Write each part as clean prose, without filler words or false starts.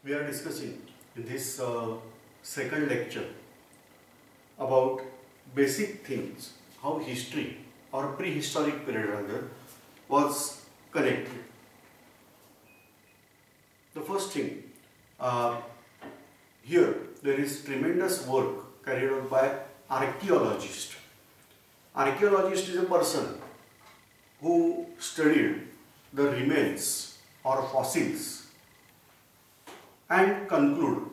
We are discussing in this second lecture about basic things, how history or prehistoric period rather was connected. The first thing, here there is tremendous work carried out by archaeologist. Archaeologist is a person who studied the remains or fossils and conclude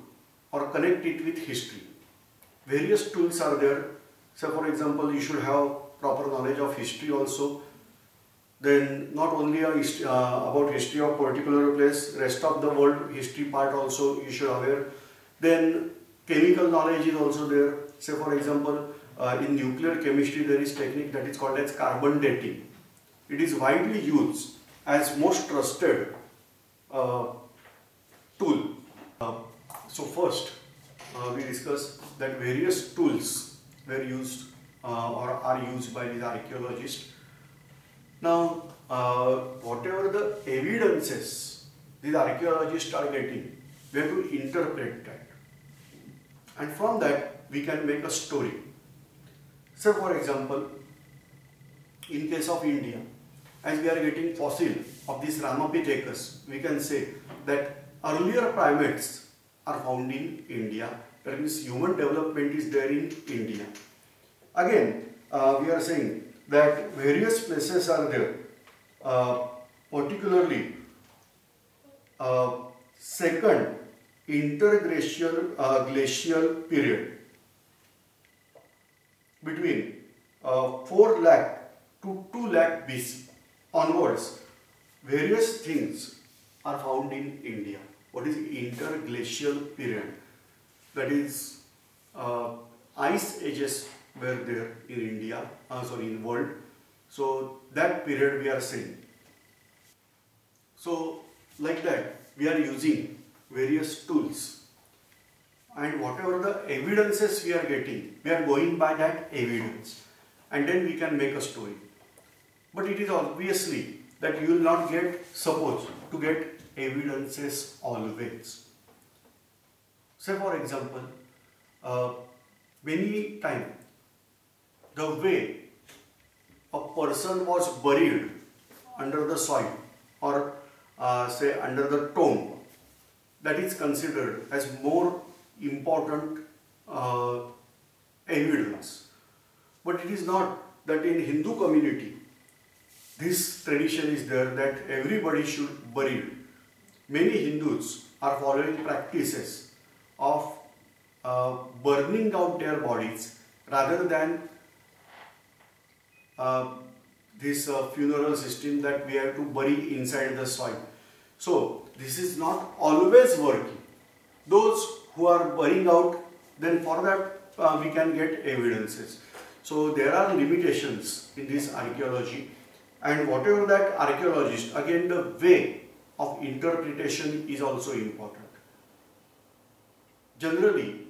or connect it with history. Various tools are there. So for example, you should have proper knowledge of history also. Then not only about history of particular place, rest of the world history part also you should aware. Then chemical knowledge is also there. Say for example, in nuclear chemistry there is technique that is called as carbon dating. It is widely used as most trusted tool. So first we discuss that various tools were used or are used by these archaeologists. Now whatever the evidences these archaeologists are getting, we have to interpret that, and from that we can make a story. So for example, in case of India, as we are getting fossil of this Ramapithecus, we can say that earlier primates are found in India. That means human development is there in India. Again, we are saying that various places are there, particularly second interglacial glacial period between 4 lakh to 2 lakh BC onwards. Various things are found in India. What is interglacial period? That is ice ages were there in India, in world. So that period we are saying. So like that we are using various tools, and whatever the evidences we are getting, we are going by that evidence, and then we can make a story. But it is obviously that you will not get, suppose, to get evidences always. Say for example, many times the way a person was buried under the soil or say under the tomb, that is considered as more important evidence. But it is not that in Hindu community this tradition is there that everybody should bury. Many Hindus are following practices of burning out their bodies rather than this funeral system that we have to bury inside the soil. So this is not always working. Those who are burying out, then for that we can get evidences. So there are limitations in this archaeology, and whatever that archaeologist, again the way of interpretation is also important. Generally,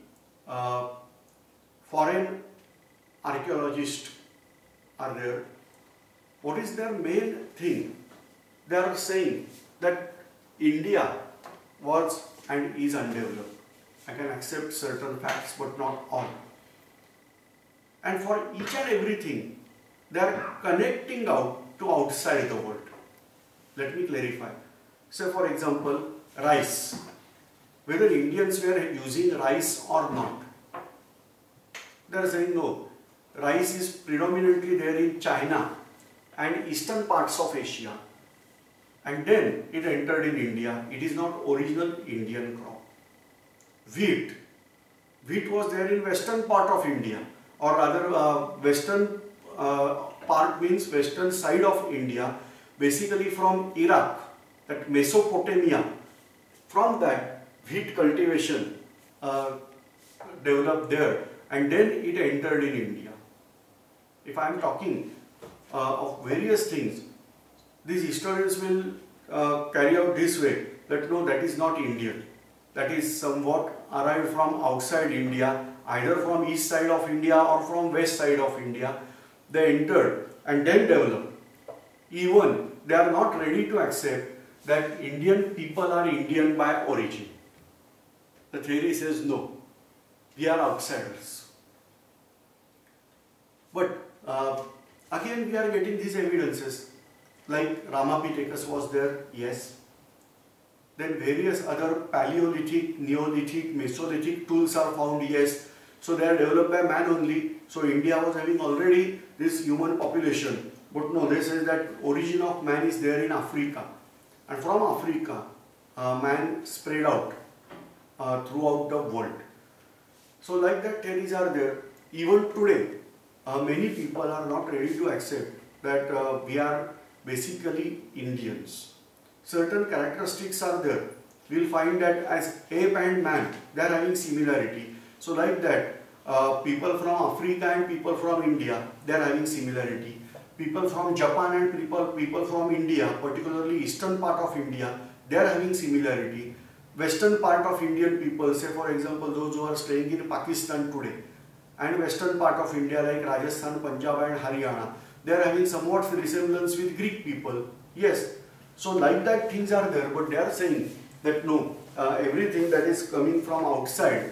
foreign archaeologists are there. What is their main thing? They are saying that India was and is undeveloped. I can accept certain facts but not all. And for each and everything, they are connecting out to outside the world. Let me clarify. So for example, rice. Whether Indians were using rice or not. They are saying no. Rice is predominantly there in China and eastern parts of Asia. And then it entered in India. It is not original Indian crop. Wheat. Wheat was there in western part of India, or rather western part means western side of India, basically from Iraq, that Mesopotamia. From that wheat cultivation developed there, and then it entered in India. If I am talking of various things, these historians will carry out this way, that no, that is not Indian. That is somewhat arrived from outside India, either from east side of India or from west side of India. They entered and then developed. Even they are not ready to accept that Indian people are Indian by origin. the theory says no, we are outsiders. But again we are getting these evidences, like Ramapithecus was there, yes. Then various other Paleolithic, Neolithic, Mesolithic tools are found, yes. So they are developed by man only. So India was having already this human population. But no, they say that origin of man is there in Africa. And from Africa, man spread out throughout the world. So like that theories are there. Even today, many people are not ready to accept that we are basically Indians. Certain characteristics are there. We will find that as ape and man, they are having similarity. So like that, people from Africa and people from India, they are having similarity. People from Japan and people from India, particularly eastern part of India, they are having similarity. Western part of Indian people, say for example those who are staying in Pakistan today, and western part of India like Rajasthan, Punjab and Haryana, they are having somewhat resemblance with Greek people. Yes, so like that things are there, but they are saying that no, everything that is coming from outside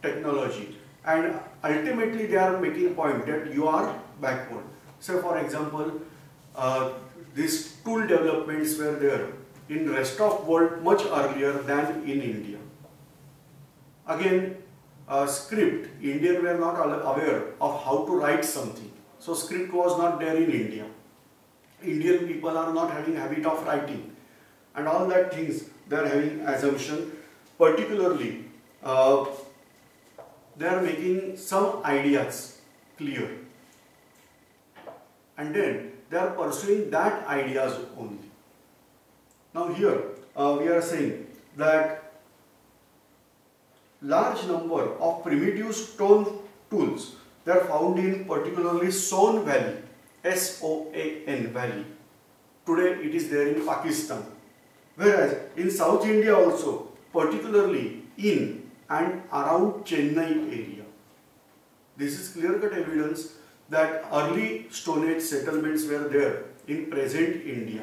technology, and ultimately they are making point that you are backward. So for example, these tool developments were there in rest of world much earlier than in India. Again, script, Indians were not aware of how to write something. So script was not there in India. Indian people are not having habit of writing, and all that things they are having assumption. Particularly, they are making some ideas clear, and then they are pursuing that ideas only. Now here we are saying that large number of primitive stone tools, they are found in particularly Son Valley, S-O-A-N Valley. Today it is there in Pakistan. Whereas in South India also, particularly in and around Chennai area. This is clear-cut evidence that early Stone Age settlements were there in present India.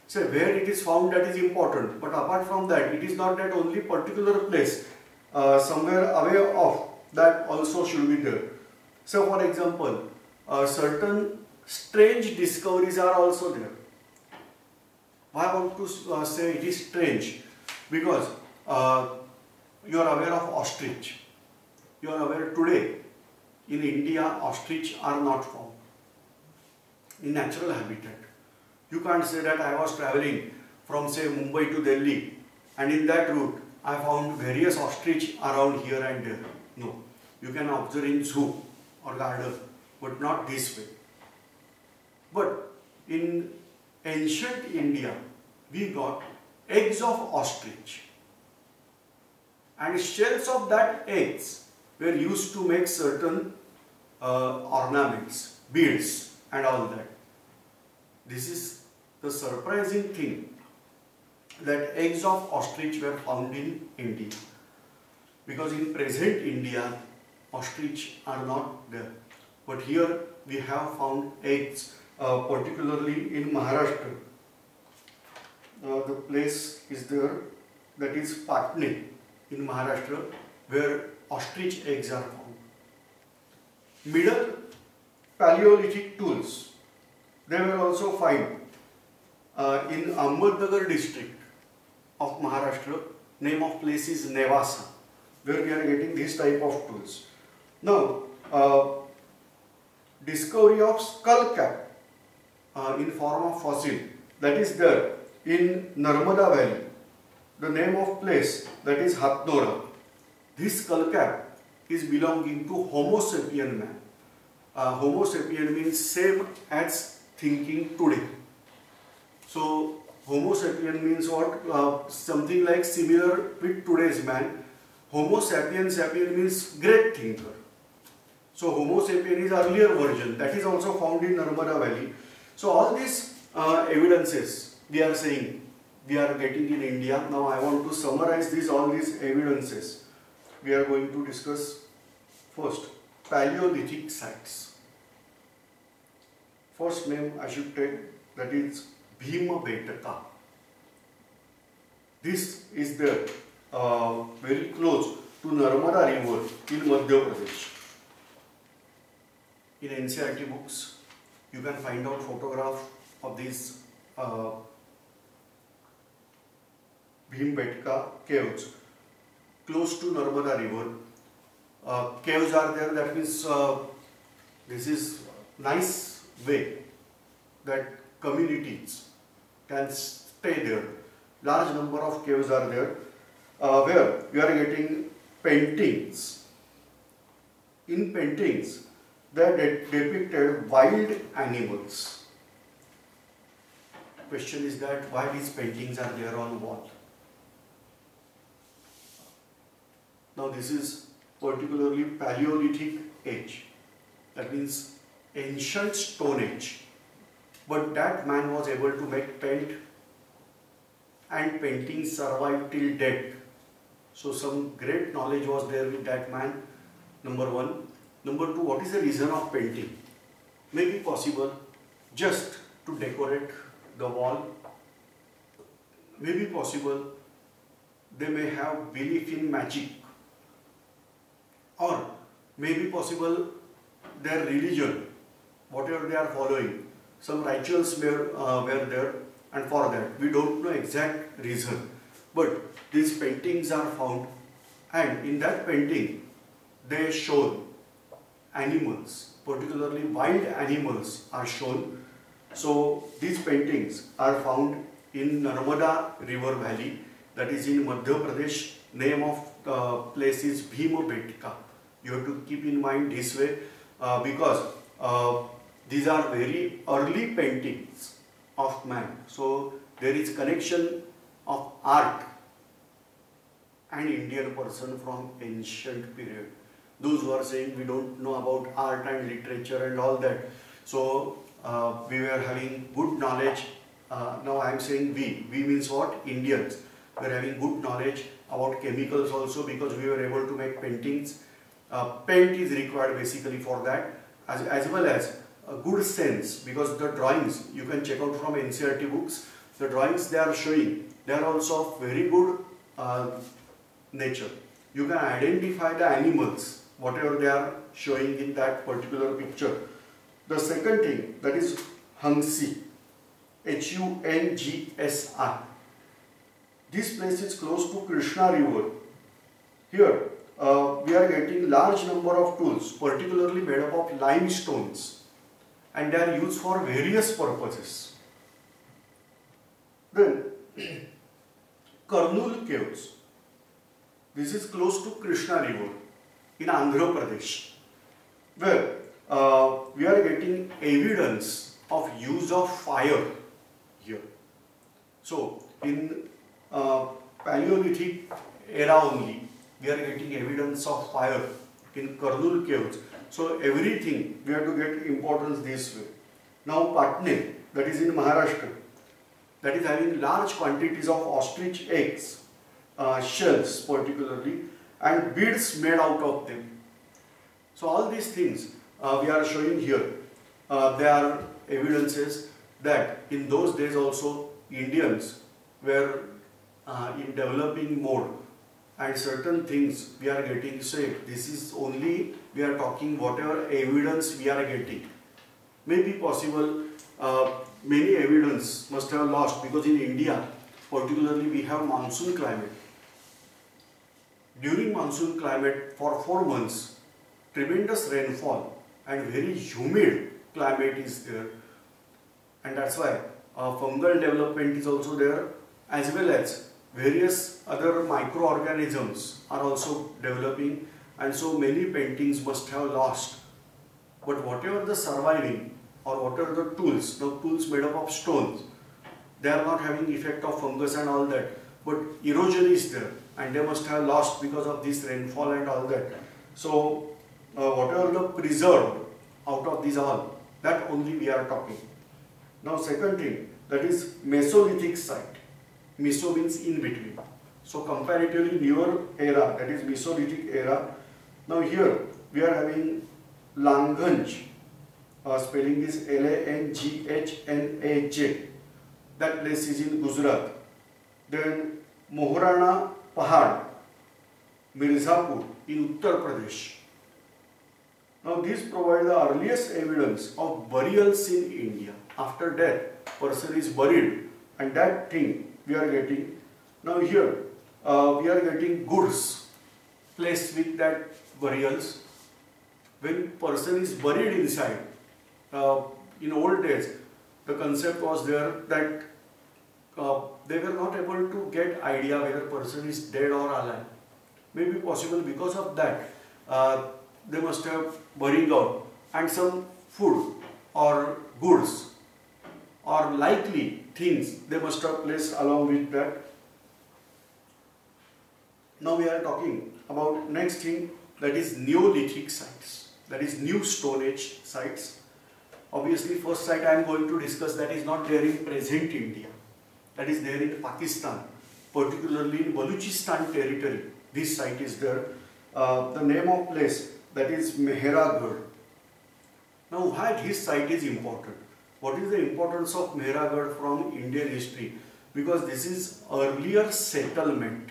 So where it is found, that is important, but apart from that, it is not that only particular place, somewhere away off, that also should be there. So for example, certain strange discoveries are also there. Why I want to say it is strange? Because you are aware of ostrich. You are aware today in India ostrich are not found in natural habitat. You can't say that I was traveling from say Mumbai to Delhi and in that route I found various ostrich around here and there. No, you can observe in zoo or garden, but not this way. But in ancient India, we got eggs of ostrich, and shells of that eggs were used to make certain ornaments, beads and all that. This is the surprising thing, that eggs of ostrich were found in India, because in present India ostrich are not there, but here we have found eggs, particularly in Maharashtra. The place is there, that is Patni in Maharashtra, where ostrich eggs are found. Middle Paleolithic tools, they were also found in Ahmednagar district of Maharashtra. Name of place is Nevasa, where we are getting this type of tools. Now, discovery of skull cap in form of fossil, that is there in Narmada Valley. The name of place, that is Hatnora. This skull cap is belonging to Homo sapien man. Homo sapien means same as thinking today. So Homo sapien means what? Something like similar with today's man. Homo sapien, sapien means great thinker. So Homo sapien is earlier version, that is also found in Narmada Valley. So all these evidences we are saying we are getting in India. Now I want to summarize all these evidences. We are going to discuss first Paleolithic sites. First name I should take, that is Bhimabetaka. This is there very close to Narmada River in Madhya Pradesh. In NCERT books, you can find out photograph of these Bhimbetka caves close to Narmada River. Caves are there, that means this is nice way that communities can stay there. Large number of caves are there where you are getting paintings. In paintings, they are depicted wild animals. Question is that why these paintings are there on the wall? Now this is particularly Paleolithic age, that means ancient Stone Age, but that man was able to make paint and paintings survived till death. So some great knowledge was there with that man, number one. Number two, what is the reason of painting? Maybe possible just to decorate the wall. Maybe possible they may have belief in magic, or maybe possible their religion, whatever they are following, some rituals were there, and for that we don't know exact reason, but these paintings are found, and in that painting they show animals, particularly wild animals are shown. So these paintings are found in Narmada River Valley, that is in Madhya Pradesh. Name of the place is Bhimbetka. You have to keep in mind this way because these are very early paintings of man. So there is connection of art and Indian person from ancient period. Those who are saying we don't know about art and literature and all that. So we were having good knowledge. Now I am saying we means what? Indians. We are having good knowledge about chemicals also, because we were able to make paintings. Paint is required basically for that, as well as a good sense, because the drawings you can check out from NCERT books. The drawings they are showing, they are also of very good nature. You can identify the animals, whatever they are showing in that particular picture. The second thing, that is Hungsi, H-U-N-G-S-I. This place is close to Krishna River. Here we are getting large number of tools, particularly made up of limestones, and they are used for various purposes. Then Karnool Caves. This is close to Krishna River in Andhra Pradesh, where we are getting evidence of use of fire here. So in Paleolithic era only, we are getting evidence of fire in Karnool Caves. So everything we have to get importance this way. Now Patne, that is in Maharashtra, that is having large quantities of ostrich eggs, shells particularly, and beads made out of them. So all these things we are showing here. They are evidences that in those days also Indians were in developing mode, and certain things we are getting saved. This is only we are talking whatever evidence we are getting. Maybe possible many evidence must have lost, because in India particularly we have monsoon climate. During monsoon climate for 4 months, tremendous rainfall and very humid climate is there, and that's why fungal development is also there, as well as various other microorganisms are also developing, and so many paintings must have lost. But whatever the surviving, or whatever the tools made up of stones, they are not having effect of fungus and all that, but erosion is there, and they must have lost because of this rainfall and all that. So whatever the preserved out of these all, that only we are talking. Now second thing, that is Mesolithic site. Meso means in between. So comparatively newer era, that is Mesolithic era. Now here we are having Langhanj, spelling is L-A-N-G-H-N-A-J. That place is in Gujarat. Then Mohrana Pahad, Mirzapur in Uttar Pradesh. Now these provide the earliest evidence of burials in India. After death, person is buried, and that thing we are getting. Now here we are getting goods placed with that burials. When person is buried inside, in old days, the concept was there that they were not able to get idea whether person is dead or alive. Maybe possible because of that, they must have buried out, and some food or goods or likely things they must have placed along with that. Now we are talking about next thing, that is Neolithic sites, that is New Stone Age sites. Obviously first site I am going to discuss, that is not there in present India, that is there in Pakistan, particularly in Balochistan territory. This site is there. The name of place, that is Mehragarh. Now why this site is important? What is the importance of Mehragarh from Indian history? Because this is earlier settlement,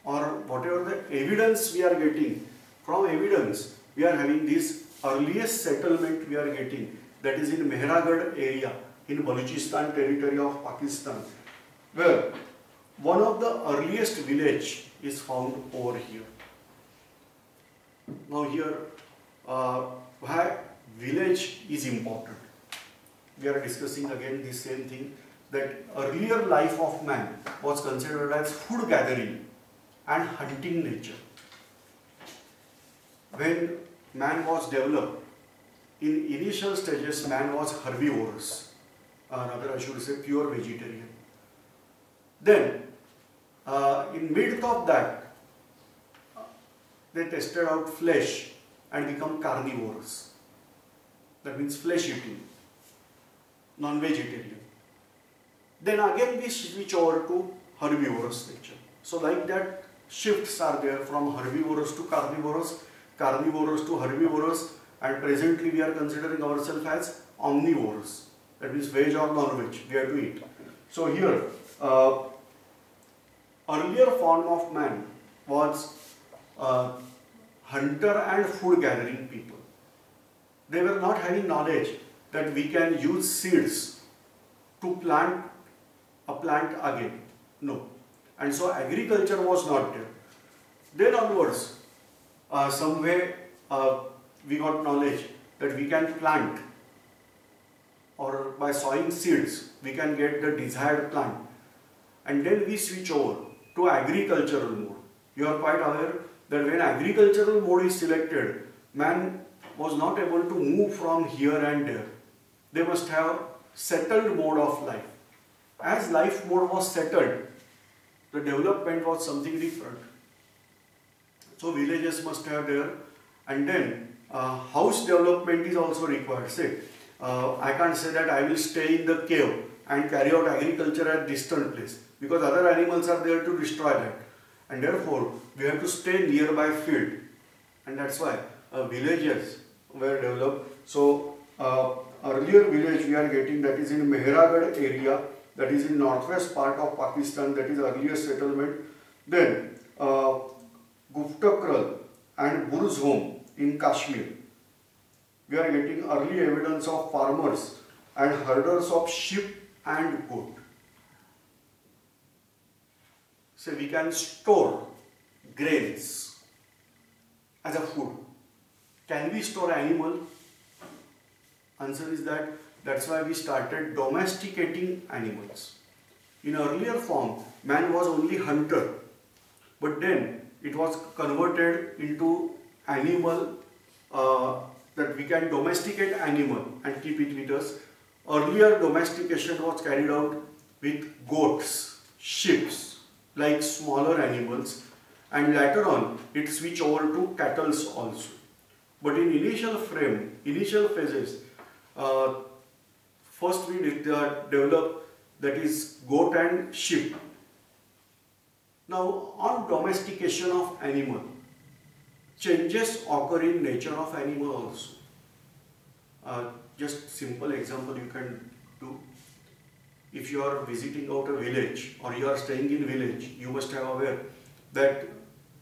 or whatever the evidence we are getting, from evidence we are having this earliest settlement we are getting, that is in Mehragarh area in Balochistan territory of Pakistan, where one of the earliest village is found over here. Now here, why village is important? We are discussing again the same thing, that earlier life of man was considered as food gathering and hunting nature. When man was developed, in initial stages man was herbivorous, rather I should say pure vegetarian. Then in midst of that, they tested out flesh and become carnivorous. That means flesh eating, non-vegetarian. Then again we switch over to herbivorous nature. So like that shifts are there from herbivorous to carnivorous, carnivorous to herbivorous, and presently we are considering ourselves as omnivorous. That means veg or non-veg we have to eat. So here, earlier form of man was hunter and food gathering people. They were not having knowledge that we can use seeds to plant a plant again. No. And so agriculture was not there. Then onwards, some way we got knowledge that we can plant, or by sowing seeds we can get the desired plant, and then we switch over to agricultural mode. You are quite aware that when agricultural mode is selected, man was not able to move from here and there. They must have settled mode of life. As life mode was settled, the development was something different. So villages must have there, and then house development is also required. Say, I can't say that I will stay in the cave and carry out agriculture at distant place, because other animals are there to destroy that, and therefore we have to stay nearby field, and that's why villages were developed. So earlier village we are getting, that is in Mehragarh area, that is in northwest part of Pakistan, that is earliest settlement. Then Guftakral and Burzhom in Kashmir, we are getting early evidence of farmers and herders of sheep and goat. So we can store grains as a food. Can we store animal? Answer is that that's why we started domesticating animals. In earlier form, man was only hunter, but then it was converted into animal, that we can domesticate animal and keep it with us. Earlier domestication was carried out with goats, sheep, like smaller animals, and later on it switched over to cattle also. But in initial phases, first we develop, that is goat and sheep. Now on domestication of animal, changes occur in nature of animal also. Just simple example you can do. If you are visiting out a village or you are staying in village, you must have aware that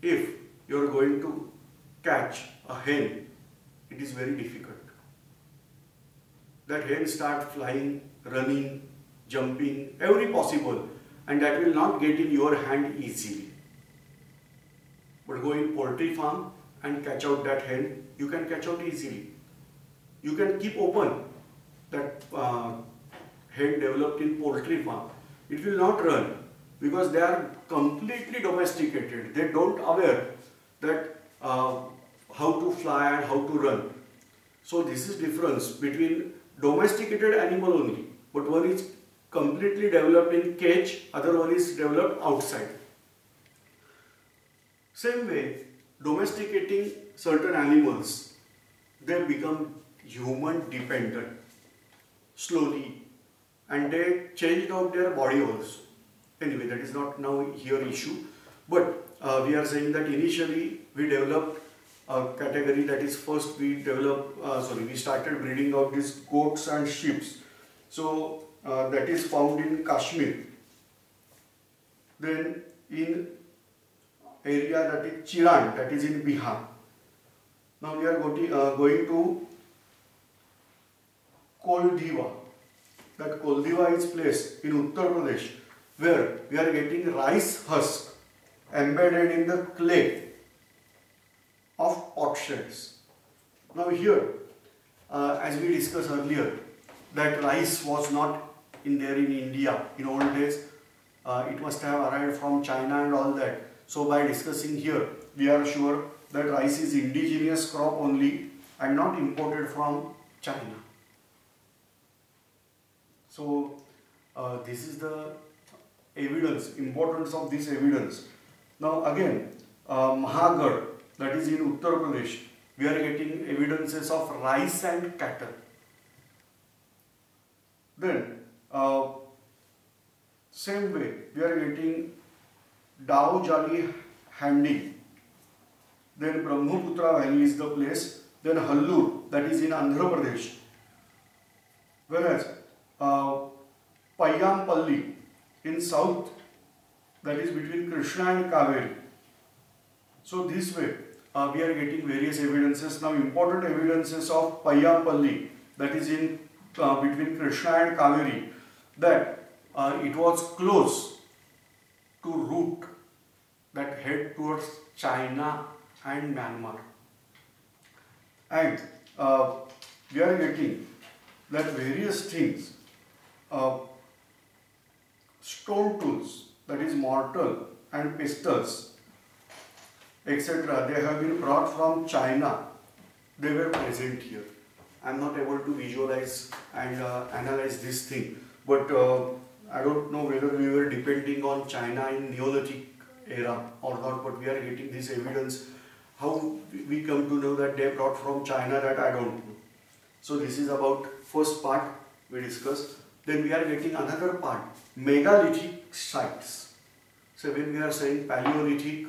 if you are going to catch a hen, it is very difficult. That hen start flying, running, jumping, every possible, and that will not get in your hand easily. But go in poultry farm and catch out that hen, you can catch out easily. You can keep open that hen developed in poultry farm. It will not run because they are completely domesticated. They don't aware that how to fly and how to run. So this is difference between domesticated animal only, but one is completely developed in cage, other one is developed outside. Same way, domesticating certain animals, they become human dependent slowly, and they changed out their body also. Anyway, that is not now here issue, but we are saying that initially we developed a category, that is first we started breeding out these goats and sheep. So that is found in Kashmir. Then in area that is Chiran, that is in Bihar. Now we are going to Koldiva. That Koldiva is placed in Uttar Pradesh, where we are getting rice husk embedded in the clay of potsherds. Now here, as we discussed earlier, that rice was not there in India in old days. It must have arrived from China and all that. So by discussing here, we are sure that rice is indigenous crop only and not imported from China. So this is the evidence, importance of this evidence. Now again, Mahagarh, that is in Uttar Pradesh, we are getting evidences of rice and cattle. Then same way, we are getting Dao Jali Handi. Then Brahmaputra Valley is the place. Then Hallur, that is in Andhra Pradesh. Whereas Payampalli in south, that is between Krishna and Kaveri. So this way we are getting various evidences. Now important evidences of Payampalli, that is in between Krishna and Kaveri, that it was close to route that head towards China and Myanmar. And we are getting that various things, stone tools, that is mortar and pistols, etc. They have been brought from China. They were present here. I am not able to visualize and analyze this thing, but I don't know whether we were depending on China in Neolithic era or not, but we are getting this evidence. How we come to know that they brought from China, that I don't know. So this is about first part we discussed. Then we are getting another part, megalithic sites. So when we are saying Paleolithic,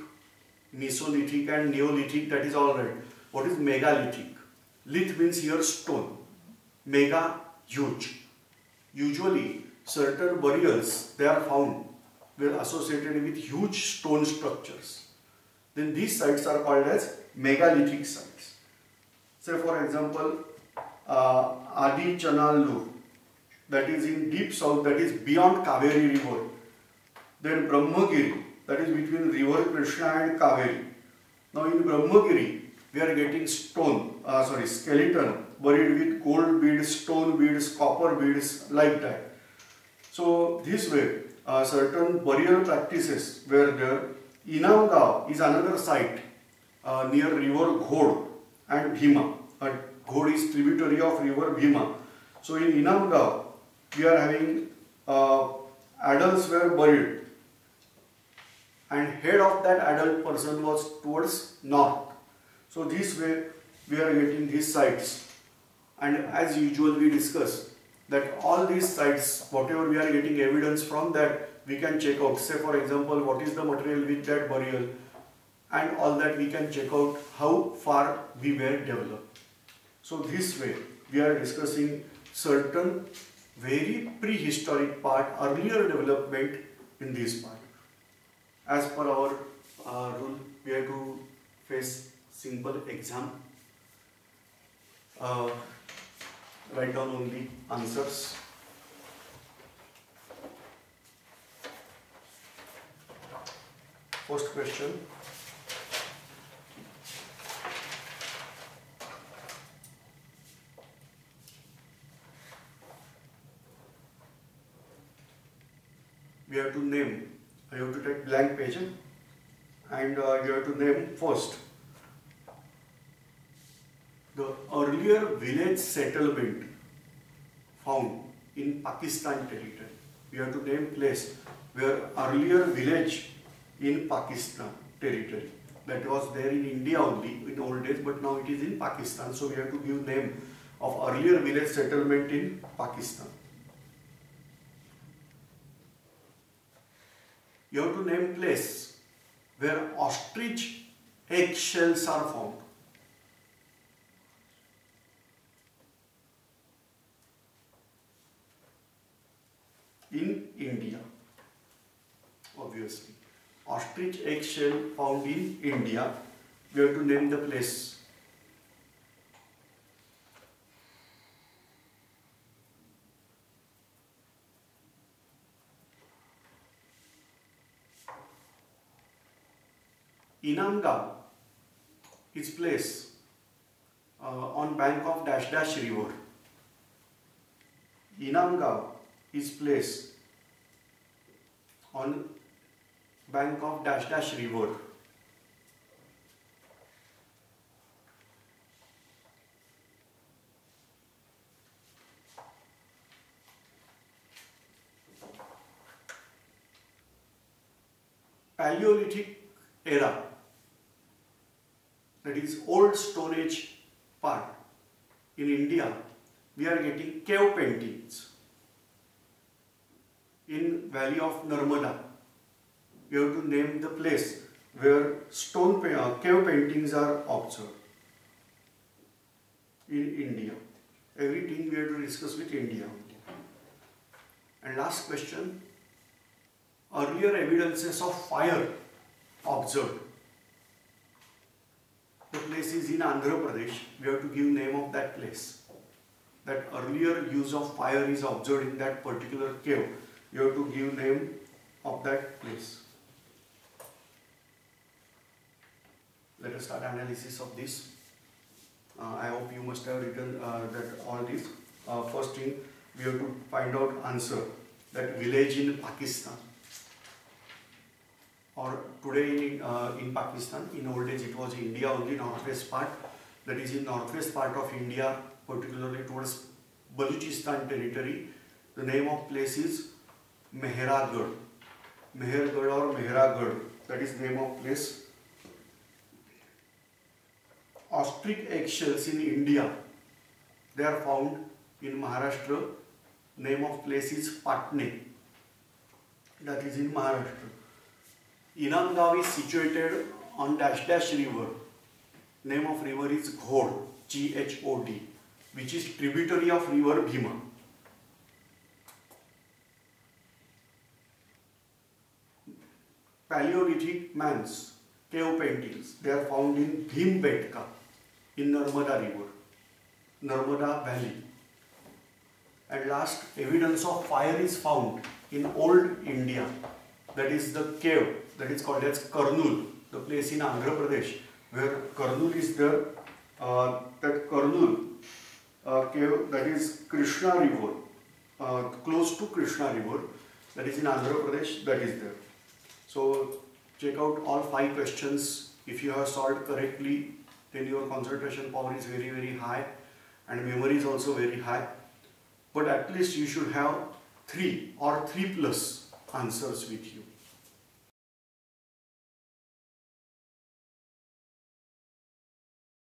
Mesolithic and Neolithic, that is all right. What is megalithic? Lith means here stone. Mega, huge. Usually certain burials, they are found, were associated with huge stone structures. Then these sites are called as megalithic sites. Say for example, Adi Chanallur, that is in deep south, that is beyond Kaveri river. Then Brahmagiri, that is between river Krishna and Kaveri. Now in Brahmagiri, we are getting skeleton buried with gold beads, stone beads, copper beads, like that. So this way, certain burial practices were there. Inamgaon is another site near river Ghod and Bhima. Ghod is tributary of river Bhima. So in Inamgaon, we are having adults were buried, and head of that adult person was towards north. So this way we are getting these sites, and as usual we discuss that all these sites, whatever we are getting evidence from that, we can check out. Say for example, what is the material with that burial, and all that we can check out how far we were developed. So this way we are discussing certain very prehistoric part, earlier development in this part. As per our rule, we have to face simple exam. Write down only answers. First question. We have to name. You have to take blank page and you have to name first the earlier village settlement found in Pakistan territory. You have to name place where earlier village in Pakistan territory. That was there in India only in old days, but now it is in Pakistan. So we have to give name of earlier village settlement in Pakistan. You have to name place where ostrich eggshells are found. In India, obviously. Ostrich eggshell found in India. We have to name the place. Inamgaon is place on bank of dash dash river. Inamgaon is place on bank of dash dash river. Paleolithic era, that is old Stone Age part. In India, we are getting cave paintings in valley of Narmada. We have to name the place where cave paintings are observed in India. Everything we have to discuss with India. And last question, earlier evidences of fire observed. The place is in Andhra Pradesh. We have to give name of that place. That earlier use of fire is observed in that particular cave. You have to give name of that place. Let us start analysis of this. I hope you must have written that all this. First thing, we have to find out answer. That village in Pakistan, or today in Pakistan. In old days it was India only, northwest part. That is in northwest part of India, particularly towards Balochistan territory. The name of place is Mehragarh. Mehergarh or Mehragarh. That is name of place. Ostrich eggshells in India, they are found in Maharashtra. Name of place is Patne. That is in Maharashtra. Inamgaon is situated on dash dash river. Name of river is Ghod, G-H-O-D, which is tributary of river Bhima. Paleolithic man's cave paintings, they are found in Bhimbetka in Narmada river, Narmada valley. And last, evidence of fire is found in old India. That is the cave that is called as Karnool, the place in Andhra Pradesh where Karnool is there. That Karnool cave, that is Krishna river, close to Krishna river, that is in Andhra Pradesh, that is there. So check out all 5 questions. If you have solved correctly, then your concentration power is very, very high and memory is also very high. But at least you should have 3 or 3+ answers with you.